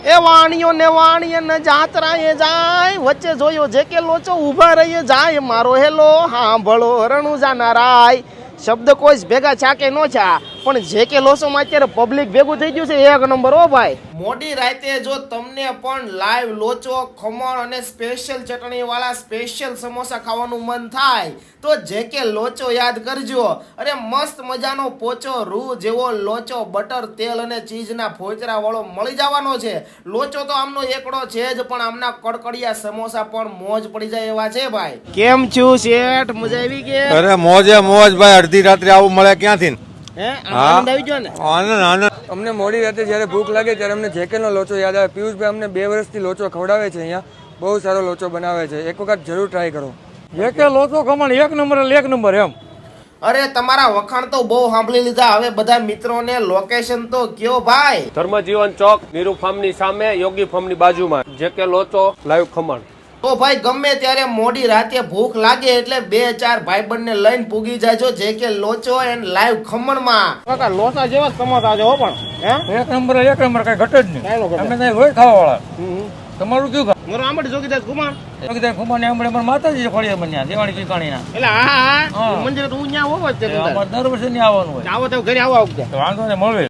એ વાણીઓ ને વાણીએ ને જાત્રાએ જાય, વચ્ચે જોયો જે કે લોચો ઊભા રહીએ જાય, મારો હેલો હાંભળો રણુજાના રાય. શબ્દ કોઈ ભેગા છા કે નો છા, પણ જે કે લોચોમાં અત્યારે પબ્લિક ભેગું થઈ ગયું છે એક નંબર. ઓ ભાઈ, મોડી રાતે જો તમને પણ લાઈવ લોચો, ખમણ અને સ્પેશિયલ ચટણી વાળા સ્પેશિયલ સમોસા ખાવાનું મન થાય તો જે કે લોચો યાદ કરજો. અરે મસ્ત મજાનો પોચો રૂ જેવો લોચો બટર, તેલ અને ચીઝના ફોચરા વાળો મળી જવાનો છે. લોચો તો આમનો એકડો છે જ, પણ આમના કડકડિયા સમોસા પણ મોજ પડી જાય એવા છે ભાઈ. કેમ છું શેઠ, મજા આવી કે? અરે મોજે મોજ ભાઈ, અડધી રાત્રે આવું મળે ક્યાંથી? આનંદ આવી ગયો ને? આનંદ આનંદ. અમને મોડી રાતે જ્યારે ભૂખ લાગે ત્યારે અમને જેકેનો લોચો યાદ આવે. પિયુષભાઈ અમને 2 વર્ષથી લોચો ખવડાવે છે, અહીંયા બહુ સારો લોચો બનાવે છે, એક વખત જરૂર ટ્રાય કરો. જેકે લોચો ખમણ એક નંબર એમ. અરે તમારા વખાણ તો બહુ સાંભળી લીધા, હવે બધા મિત્રોને લોકેશન તો કયો ભાઈ. ધર્મજીવન ચોક, નીરુ ફાર્મની સામે, યોગી ફાર્મની બાજુમાં જેકે લોચો લાઈવ ખમણ. તો ભાઈ ગમે ત્યારે મોડી રાતે ભૂખ લાગે એટલે 2-4 ભાઈબંધને લઈને પૂગી જાજો જે કે લોચો એન્ડ લાઈવ ખમણમાં. કાકા લોચા જેવા સમોસા છે હો, પણ હે એક નંબર કઈ ઘટે જ નહીં. અમે ત્યાં હોય ખાવા વાળા. તમારું કયું ગામ? મારો આંબડ જોગીદાસ કુમાર. જોગીદાસ કુમાર ને આંબડે અમારા માતાજી ખોડીએ બન્યા દેવાણી ચીકાણીના. એટલે હા મંદિર તો હું ત્યાં હોવ જ તે. દર વર્ષે નહીં આવવાનું હોય. આવો તો ઘરે આવો. વાંધો ને મળે.